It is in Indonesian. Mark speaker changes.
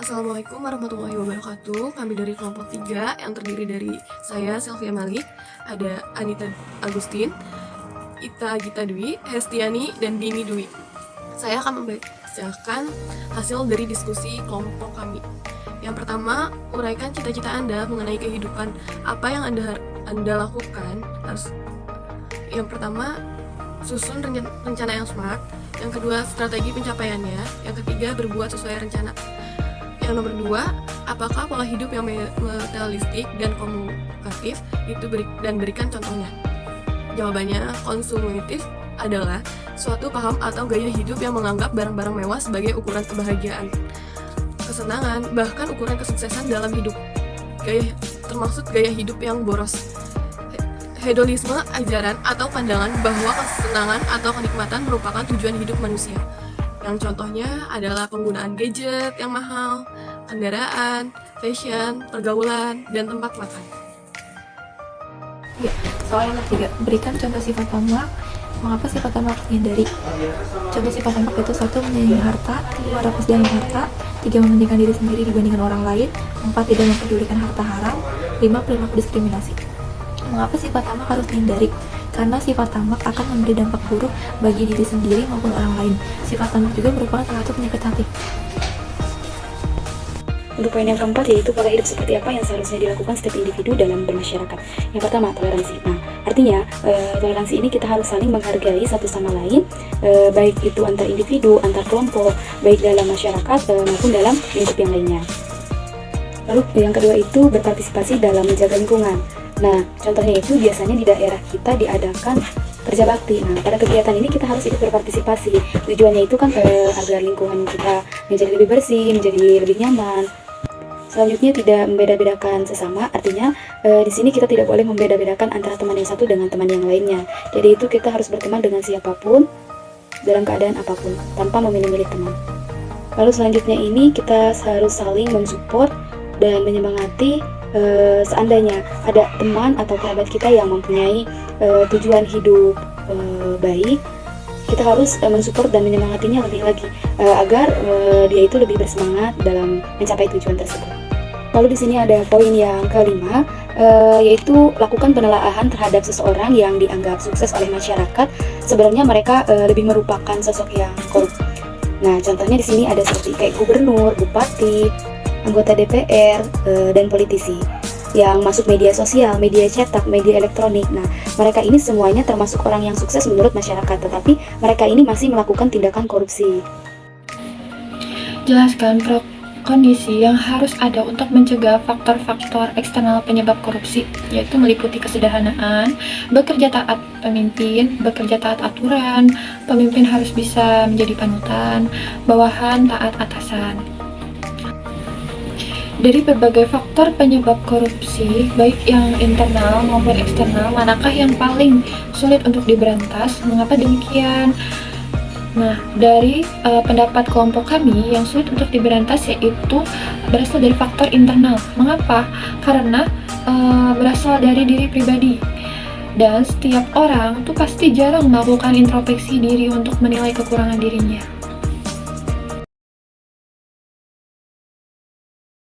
Speaker 1: Assalamualaikum warahmatullahi wabarakatuh. Kami dari kelompok 3 yang terdiri dari saya, Sylvia Malik, ada Anita Agustin, Ita Gita Dwi, Hestiani, dan Dini Dwi. Saya akan membacakan hasil dari diskusi kelompok kami. Yang pertama, uraikan cita-cita Anda mengenai kehidupan. Apa yang Anda lakukan yang pertama, susun rencana yang smart. Yang kedua, strategi pencapaiannya. Yang ketiga, berbuat sesuai rencana. Yang nomor 2, apakah pola hidup yang materialistik dan komunikatif itu dan berikan contohnya. Jawabannya, konsumatif adalah suatu paham atau gaya hidup yang menganggap barang-barang mewah sebagai ukuran kebahagiaan, kesenangan, bahkan ukuran kesuksesan dalam hidup. Termasuk gaya hidup yang boros. Hedonisme, ajaran atau pandangan bahwa kesenangan atau kenikmatan merupakan tujuan hidup manusia. Yang contohnya adalah penggunaan gadget yang mahal, kendaraan, fashion, pergaulan, dan tempat makan.
Speaker 2: Ya, soal yang ketiga, berikan contoh sifat tamak. Mengapa sifat tamak dihindari? Contoh sifat tamak itu 1. Menyayangi harta, 2. Rakus dengan harta, 3. Mementingkan diri sendiri dibandingkan orang lain, 4. Tidak mempedulikan harta haram, 5. Perilaku diskriminasi. Mengapa sifat tamak harus dihindari? Karena sifat tamak akan memberi dampak buruk bagi diri sendiri maupun orang lain. Sifat tamak juga merupakan salah satu penyakit hati.
Speaker 3: Untuk poin yang keempat, yaitu pola hidup seperti apa yang seharusnya dilakukan setiap individu dalam bermasyarakat. Yang pertama, toleransi. Nah, artinya toleransi ini kita harus saling menghargai satu sama lain, baik itu antar individu, antar kelompok, baik dalam masyarakat maupun dalam lingkup yang lainnya. Lalu yang kedua itu berpartisipasi dalam menjaga lingkungan. Nah, contohnya itu biasanya di daerah kita diadakan kerja bakti. Nah, pada kegiatan ini kita harus ikut berpartisipasi. Tujuannya itu kan agar lingkungan kita menjadi lebih bersih, menjadi lebih nyaman. Selanjutnya, tidak membeda-bedakan sesama. Artinya di sini kita tidak boleh membeda-bedakan antara teman yang satu dengan teman yang lainnya. Jadi itu kita harus berteman dengan siapapun dalam keadaan apapun tanpa memilih-milih teman. Lalu selanjutnya ini kita harus saling mensupport dan menyemangati. Seandainya ada teman atau kerabat kita yang mempunyai tujuan hidup baik, kita harus mensupport dan menyemangatinya lebih lagi agar dia itu lebih bersemangat dalam mencapai tujuan tersebut. Lalu di sini ada poin yang kelima, yaitu lakukan penelaahan terhadap seseorang yang dianggap sukses oleh masyarakat. Sebenarnya mereka lebih merupakan sosok yang korup. Nah, contohnya di sini ada seperti kayak gubernur, bupati, anggota DPR, dan politisi yang masuk media sosial, media cetak, media elektronik. Nah, mereka ini semuanya termasuk orang yang sukses menurut masyarakat, tetapi mereka ini masih melakukan tindakan korupsi.
Speaker 2: Jelaskan kondisi yang harus ada untuk mencegah faktor-faktor eksternal penyebab korupsi, yaitu meliputi kesederhanaan, bekerja taat pemimpin, bekerja taat aturan, pemimpin harus bisa menjadi panutan, bawahan taat atasan. Dari berbagai faktor penyebab korupsi, baik yang internal maupun eksternal, manakah yang paling sulit untuk diberantas? Mengapa demikian? Nah, dari pendapat kelompok kami, yang sulit untuk diberantas yaitu berasal dari faktor internal. Mengapa? Karena berasal dari diri pribadi. Dan setiap orang tuh pasti jarang melakukan introspeksi diri untuk menilai kekurangan dirinya.